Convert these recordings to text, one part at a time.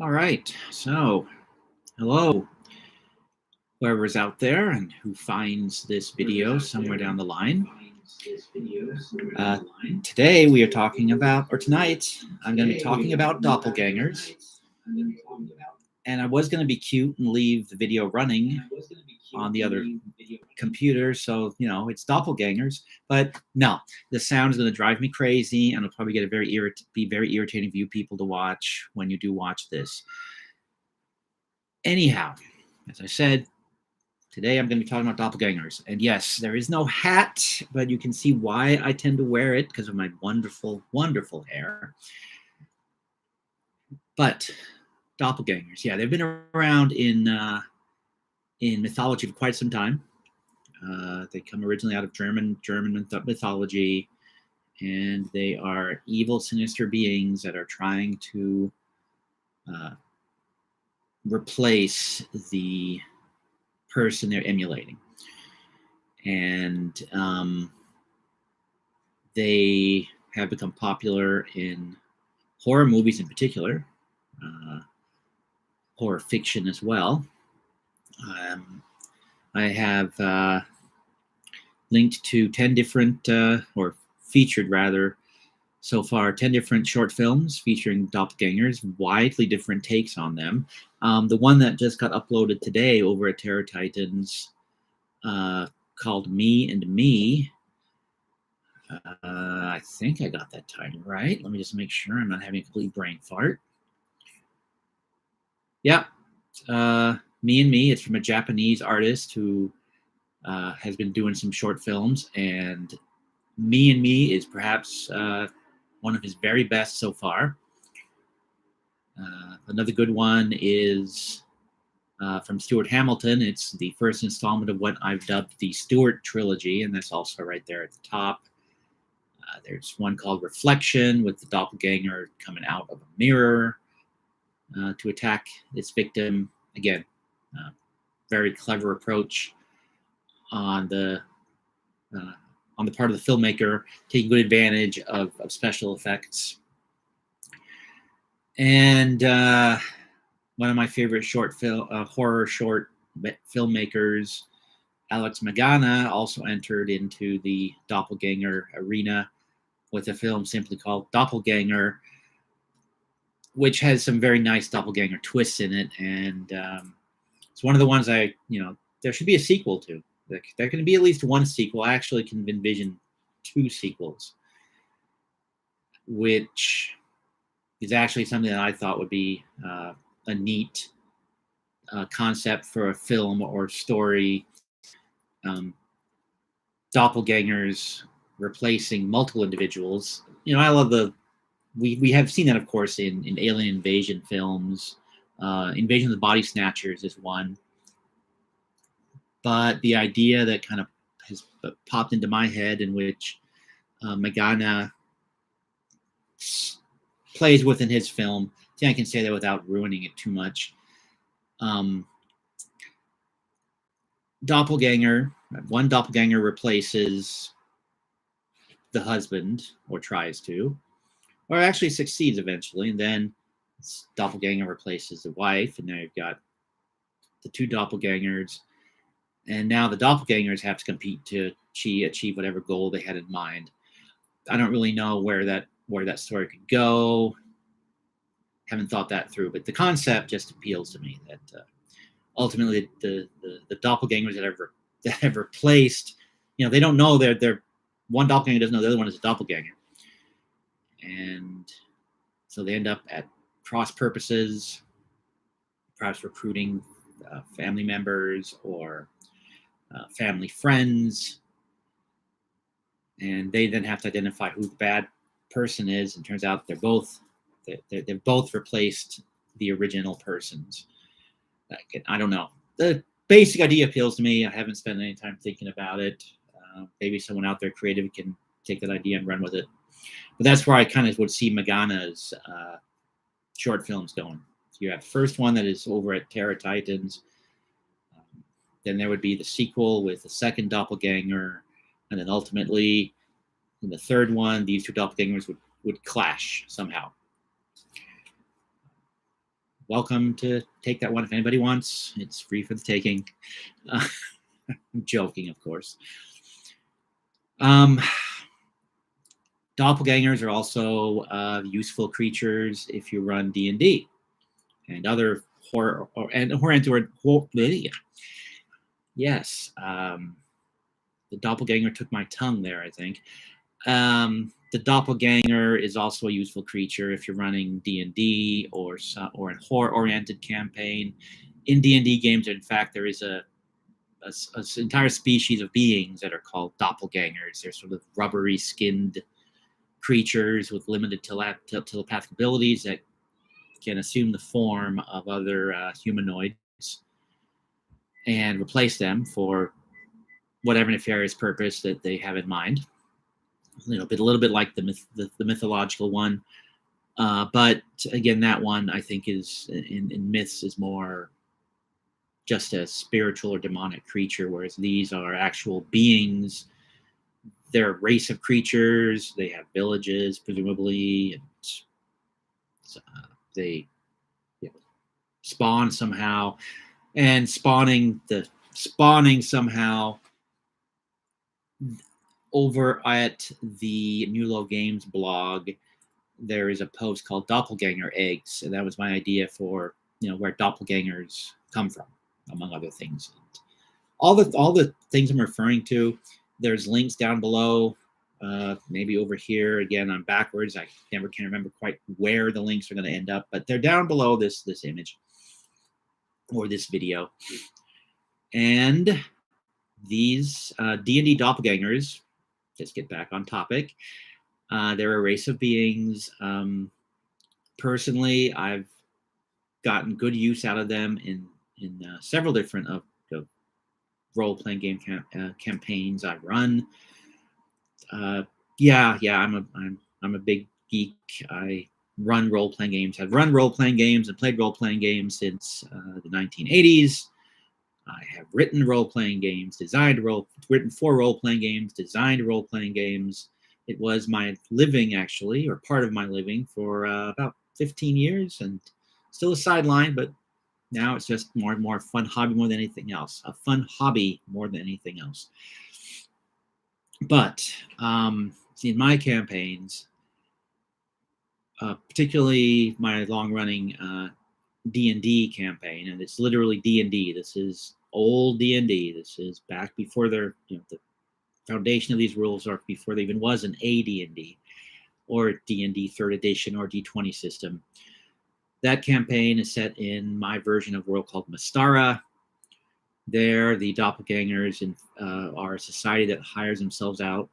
All right. So, hello, whoever's out there and who finds this video somewhere down the line. Uh, Today we are talking about, or tonight, I'm going to be talking about doppelgangers. And I was going to be cute and leave the video running on the other computer, so it's doppelgangers. But no, the sound is going to drive me crazy, and it'll probably get be very irritating for you people to watch when you do watch this. Anyhow, as I said, today I'm going to be talking about doppelgangers. And yes, there is no hat, but you can see why I tend to wear it because of my wonderful, wonderful hair. But doppelgangers, yeah, they've been around in mythology for quite some time. They come originally out of German mythology, and they are evil, sinister beings that are trying to replace the person they're emulating. And they have become popular in horror movies in particular, horror fiction as well. I have linked to 10 different, or featured rather, so far 10 different short films featuring doppelgangers, widely different takes on them. The one that just got uploaded today over at Terror Titans, called Me and Me. I think I got that title right. Let me just make sure I'm not having a complete brain fart. Yeah, Me and Me. It's from a Japanese artist who has been doing some short films, and Me and Me is perhaps one of his very best so far. Another good one is from Stuart Hamilton. It's the first installment of what I've dubbed the Stuart trilogy, and that's also right there at the top. There's one called Reflection, with the doppelganger coming out of a mirror to attack its victim. Again, very clever approach on the part of the filmmaker, taking good advantage of special effects. And one of my favorite horror short filmmakers, Alex Magana, also entered into the doppelganger arena with a film simply called Doppelganger, which has some very nice doppelganger twists in it. And it's one of the ones there should be a sequel to. There can be at least one sequel. I actually can envision 2 sequels, which is actually something that I thought would be a neat concept for a film or story. Doppelgangers replacing multiple individuals. I love we have seen that, of course, in alien invasion films. Invasion of the Body Snatchers is one. But the idea that kind of has popped into my head, in which Magana plays with in his film, I think I can say that without ruining it too much. One doppelganger replaces the husband, or tries to, or actually succeeds eventually, and then doppelganger replaces the wife, and now you've got the 2 doppelgangers, and now the doppelgangers have to compete to achieve whatever goal they had in mind. I don't really know where that story could go. Haven't thought that through, but the concept just appeals to me, that ultimately the doppelgangers that have replaced, they don't know they're one doppelganger doesn't know the other one is a doppelganger, and so they end up at cross purposes, perhaps recruiting family members or family friends, and they then have to identify who the bad person is, and turns out they've both replaced the original persons. I don't know. The basic idea appeals to me. I haven't spent any time thinking about it. Maybe someone out there creative can take that idea and run with it. But that's where I kind of would see Magana's short films going. So you have the first one that is over at Terror Titans. Then there would be the sequel with the second doppelganger. And then ultimately, in the third one, these 2 doppelgangers would clash somehow. welcome to take that one if anybody wants. It's free for the taking. I'm joking, of course. Doppelgangers are also useful creatures if you run D&D and other horror yes. The doppelganger took my tongue there, I think. The doppelganger is also a useful creature if you're running D&D or an horror-oriented campaign. In D&D games, in fact, there is an entire species of beings that are called doppelgangers. They're sort of rubbery-skinned creatures with limited telepathic abilities that can assume the form of other humanoids and replace them for whatever nefarious purpose that they have in mind. A little bit like the mythological one, but again, that one I think is in myths is more just a spiritual or demonic creature, whereas these are actual beings. They're a race of creatures. They have villages, presumably, and they spawn somehow, and spawning somehow. Over at the Nulo Games blog, there is a post called Doppelganger Eggs, and that was my idea for where doppelgangers come from, among other things. And all the things I'm referring to, there's links down below. Maybe over here again. I'm backwards. I never can remember quite where the links are going to end up, but they're down below this image or this video. And these D&D doppelgangers, let's get back on topic. They're a race of beings. Personally, I've gotten good use out of them in several different of role-playing game campaigns I've run. I'm a big geek. I run role-playing games. I've run role-playing games and played role-playing games since the 1980s. I have written role-playing games, written for role-playing games, designed role-playing games. It was my living, actually, or part of my living for about 15 years, and still a sideline, but now it's just more and more fun hobby more than anything else. A fun hobby more than anything else. But in my campaigns, particularly my long-running D&D campaign, and it's literally D&D. This is old D&D. This is back before the foundation of these rules, or before there even was an AD&D or D&D 3rd edition or D20 system. That campaign is set in my version of a world called Mystara. There, the doppelgangers are a society that hires themselves out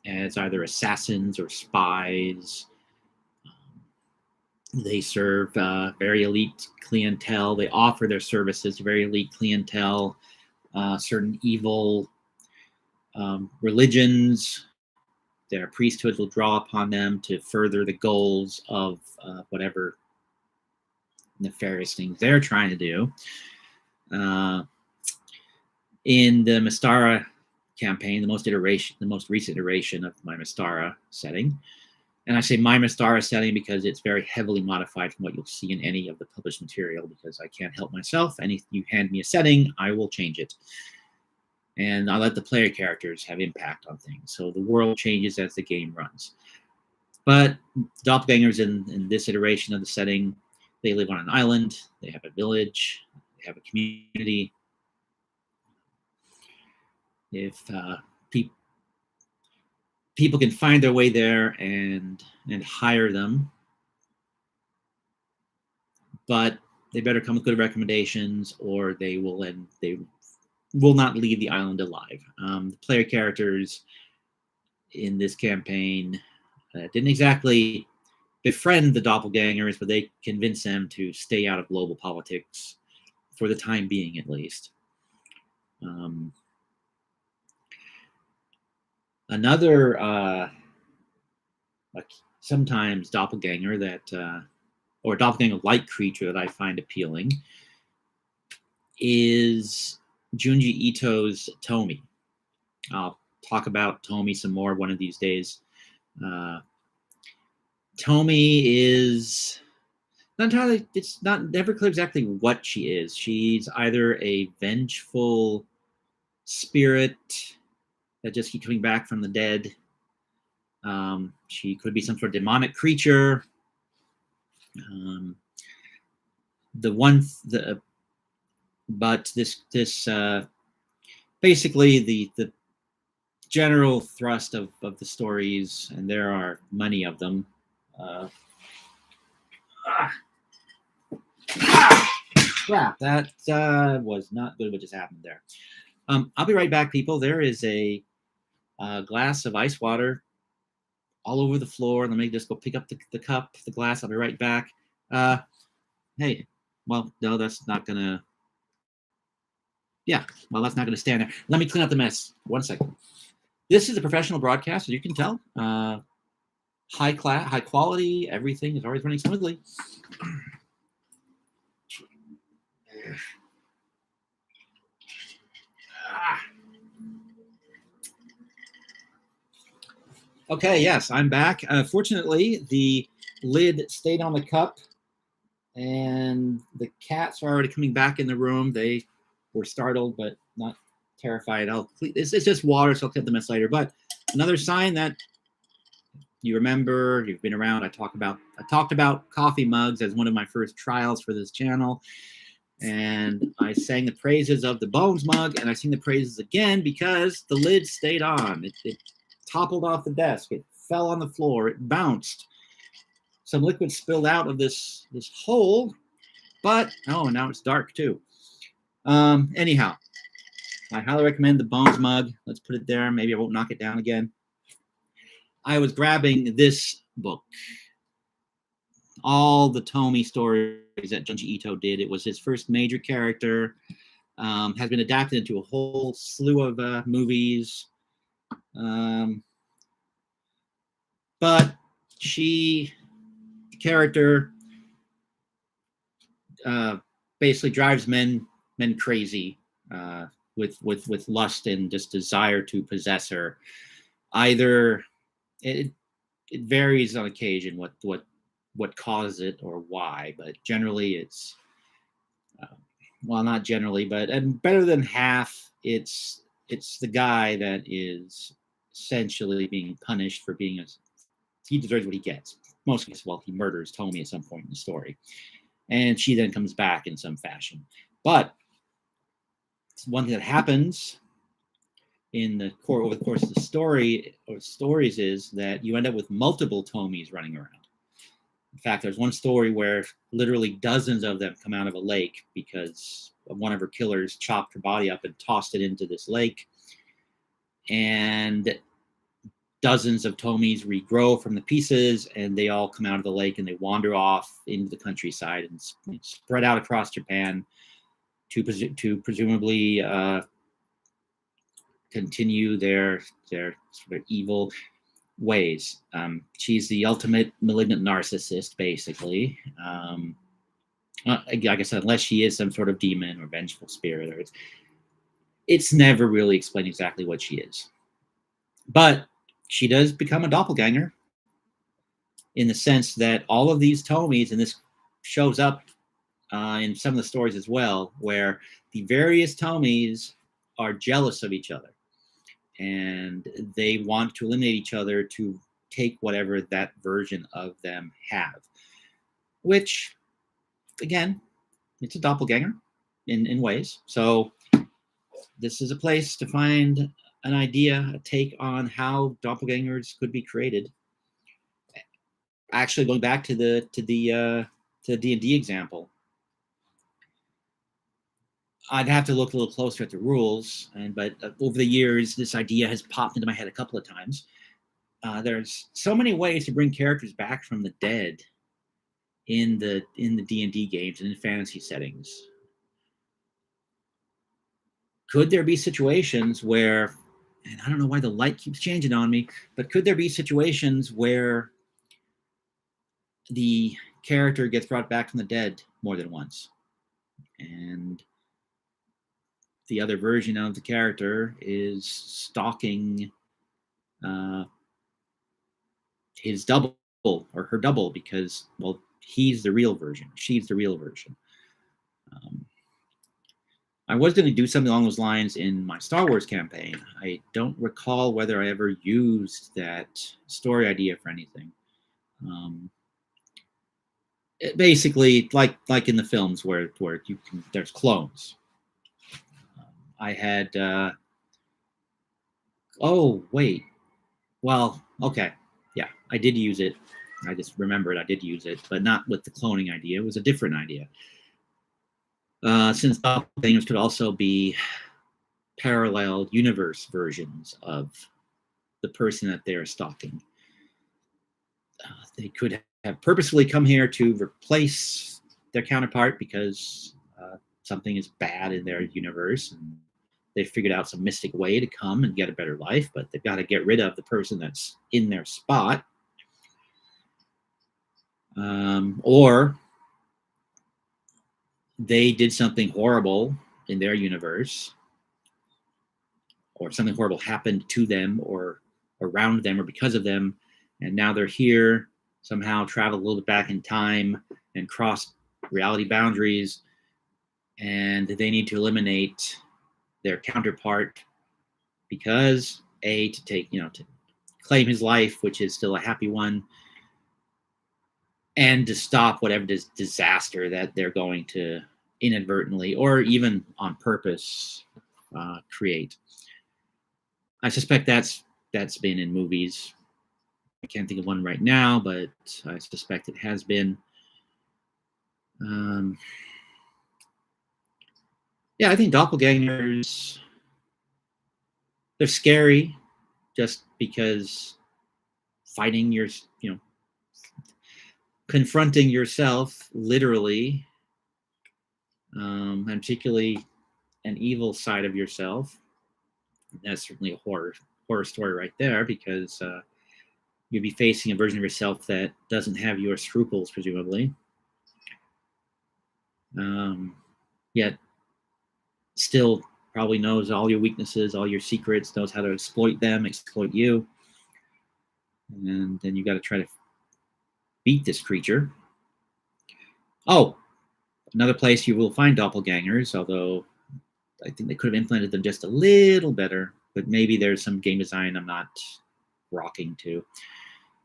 as either assassins or spies. They serve very elite clientele. They offer their services to very elite clientele, certain evil religions. Their priesthoods will draw upon them to further the goals of whatever nefarious things they're trying to do. In the Mystara campaign, the most recent iteration of my Mystara setting, and I say my Mystara setting because it's very heavily modified from what you'll see in any of the published material, because I can't help myself. You hand me a setting, I will change it. And I let the player characters have impact on things. So the world changes as the game runs. But doppelgangers in this iteration of the setting, they live on an island, they have a village, they have a community. If people can find their way there and hire them, but they better come with good recommendations, or they will not leave the island alive. The player characters in this campaign didn't exactly befriend the doppelgangers, but they convinced them to stay out of global politics for the time being, at least. Another sometimes doppelganger or doppelganger-like creature that I find appealing is Junji Ito's Tomi. I'll talk about Tomi some more one of these days. Tomi is not entirely. It's not never clear exactly what she is. She's either a vengeful spirit that just keeps coming back from the dead. She could be some sort of demonic creature. But this basically the general thrust of the stories, and there are many of them. Crap, that was not good what just happened there. I'll be right back, people. There is a glass of ice water all over the floor. Let me just go pick up the cup, the glass. I'll be right back. Hey, well, no, that's not gonna. Yeah, well, that's not gonna stand there. Let me clean up the mess. 1 second. This is a professional broadcast, as you can tell. High class, high quality. Everything is always running smoothly. Okay, yes, I'm back. Fortunately, the lid stayed on the cup, and the cats are already coming back in the room. They were startled, but not terrified. It's just water, so I'll clean the mess later. But another sign that you remember, you've been around. I talked about coffee mugs as one of my first trials for this channel. And I sang the praises of the Bones mug, and I sing the praises again because the lid stayed on. It toppled off the desk. It fell on the floor. It bounced. Some liquid spilled out of this hole, but now it's dark too. Anyhow, I highly recommend the Bones mug. Let's put it there. Maybe I won't knock it down again. I was grabbing this book. All the Tomy stories that Junji Ito did. It was his first major character. Has been adapted into a whole slew of movies. But the character basically drives men crazy with lust and just desire to possess her. Either it varies on occasion what causes it or why, but generally it's well, not generally, but better than half, it's the guy that is essentially being punished for being he deserves what he gets. Mostly, well, he murders Tomy at some point in the story, and she then comes back in some fashion. But one thing that happens over the course of the story or stories is that you end up with multiple Tomys running around. In fact, there's one story where literally dozens of them come out of a lake because one of her killers chopped her body up and tossed it into this lake. And dozens of Tomys regrow from the pieces, and they all come out of the lake and they wander off into the countryside and spread out across Japan to presumably continue their sort of evil ways. She's the ultimate malignant narcissist, basically. Like I said, unless she is some sort of demon or vengeful spirit, or it's never really explained exactly what she is. But she does become a doppelganger in the sense that all of these Tomys, and this shows up in some of the stories as well, where the various Tomys are jealous of each other. And they want to eliminate each other to take whatever that version of them have. Which, again, it's a doppelganger in ways. So this is a place to find an idea, a take on how doppelgangers could be created. Actually, going back to the D&D example, I'd have to look a little closer at the rules, but over the years, this idea has popped into my head a couple of times. There's so many ways to bring characters back from the dead in the D&D games and in fantasy settings. Could there be situations where, and I don't know why the light keeps changing on me, but could there be situations where the character gets brought back from the dead more than once, and the other version of the character is stalking his double or her double because, well, he's the real version, she's the real version. I was going to do something along those lines in my Star Wars campaign. I don't recall whether I ever used that story idea for anything. Basically, like in the films where you can, there's clones. I had. Oh wait. Well, okay. Yeah, I did use it. I just remembered I did use it, but not with the cloning idea. It was a different idea. Since doppelgangers could also be parallel universe versions of the person that they're stalking. They could have purposefully come here to replace their counterpart because something is bad in their universe, and they figured out some mystic way to come and get a better life, but they've got to get rid of the person that's in their spot. Or they did something horrible in their universe, or something horrible happened to them or around them or because of them, and now they're here, somehow travel a little bit back in time and cross reality boundaries, and they need to eliminate their counterpart because to take, to claim his life, which is still a happy one, and to stop whatever disaster that they're going to inadvertently or even on purpose create. I suspect that's been in movies. I can't think of one right now, but I suspect it has been. Yeah, I think doppelgangers, they're scary just because fighting confronting yourself literally, and particularly an evil side of yourself. That's certainly a horror story right there, because you'd be facing a version of yourself that doesn't have your scruples, presumably. Yet still probably knows all your weaknesses, all your secrets, knows how to exploit them, exploit you. And then you got to try to beat this creature. Oh, another place you will find doppelgangers, although I think they could have implemented them just a little better, but maybe there's some game design I'm not rocking to,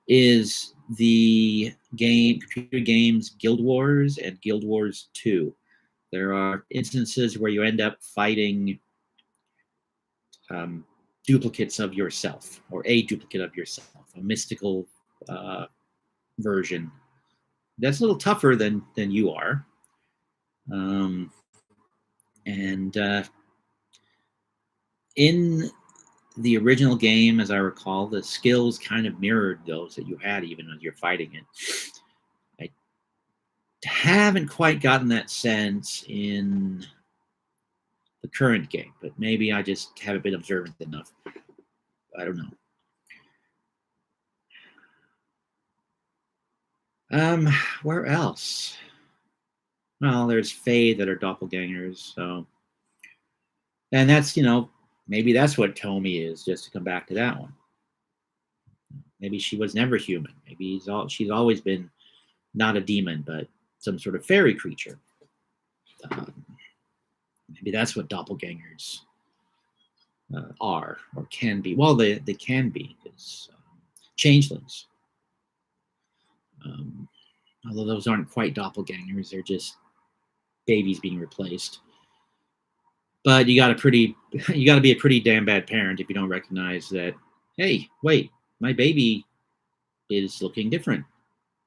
is the computer games Guild Wars and Guild Wars 2. There are instances where you end up fighting duplicates of yourself, or a duplicate of yourself, a mystical version. That's a little tougher than you are. And in the original game, as I recall, the skills kind of mirrored those that you had even as you're fighting it. I haven't quite gotten that sense in the current game, but maybe I just haven't been observant enough. I don't know. Where else? Well, there's Fae that are doppelgangers, so, and that's, maybe that's what Tomi is, just to come back to that one. Maybe she was never human. Maybe she's always been not a demon, but some sort of fairy creature. Maybe that's what doppelgangers are or can be. Well, they can be, because changelings. Although those aren't quite doppelgangers, they're just babies being replaced. But you got to be a pretty damn bad parent if you don't recognize that, hey, wait, my baby is looking different.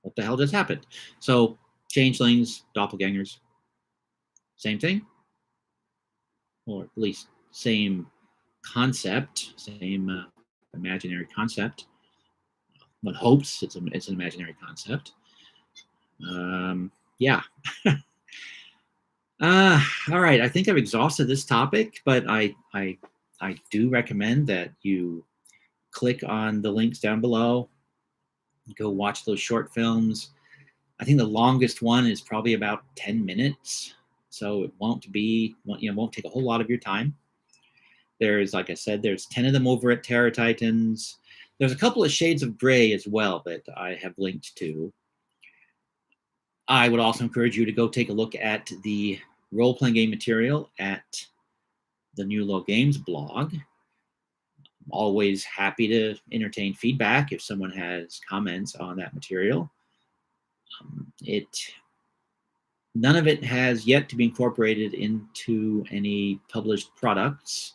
What the hell just happened? So changelings, doppelgangers, same thing, or at least same concept, same imaginary concept. One hopes it's an imaginary concept. Yeah. All right. I think I've exhausted this topic, but I do recommend that you click on the links down below. Go watch those short films. I think the longest one is probably about 10 minutes, so it won't take a whole lot of your time. There's, like I said, there's 10 of them over at Terror Titans. There's a couple of Shades of Grey as well that I have linked to. I would also encourage you to go take a look at the role-playing game material at the New Low Games blog. I'm always happy to entertain feedback if someone has comments on that material. None of it has yet to be incorporated into any published products.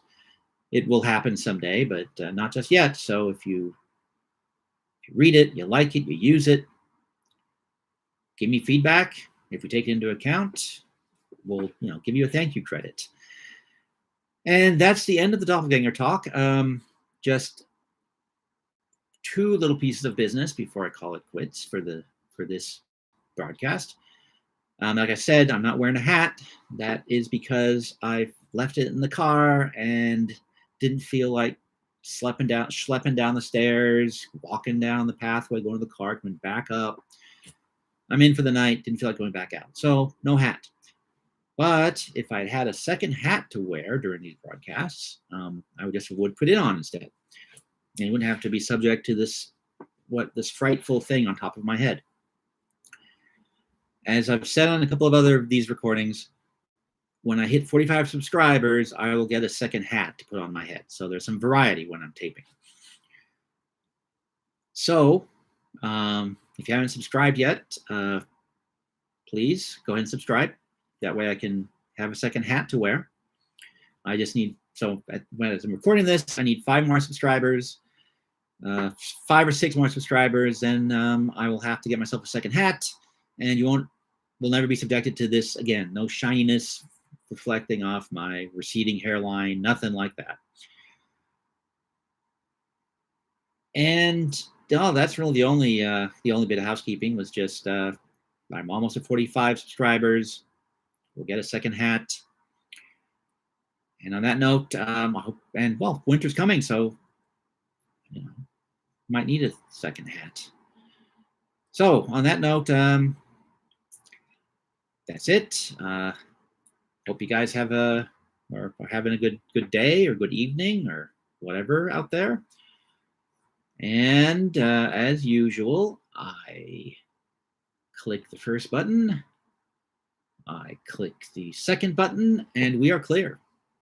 It will happen someday, but not just yet. So if you read it, you like it, you use it, give me feedback. If we take it into account, we'll give you a thank you credit. And that's the end of the Doppelganger talk. Just two little pieces of business before I call it quits for this broadcast. Like I said, I'm not wearing a hat. That is because I left it in the car and didn't feel like schlepping down the stairs, walking down the pathway, going to the car, coming back up. I'm in for the night, didn't feel like going back out. So no hat. But if I had a second hat to wear during these broadcasts, I would put it on instead. And you wouldn't have to be subject to this frightful thing on top of my head. As I've said on a couple of other of these recordings, when I hit 45 subscribers, I will get a second hat to put on my head. So there's some variety when I'm taping. So if you haven't subscribed yet, please go ahead and subscribe. That way I can have a second hat to wear. I just need, as I'm recording this, I need 5 more subscribers, 5 or 6 more subscribers, then I will have to get myself a second hat, and will never be subjected to this again. No shininess reflecting off my receding hairline, nothing like that. And that's really the only bit of housekeeping was just I'm almost at 45 subscribers. We'll get a second hat. And on that note, I hope, winter's coming, so might need a second hat. So on that note, that's it. Hope you guys are having a good day or good evening or whatever out there. And as usual, I click the first button, I click the second button, and we are clear.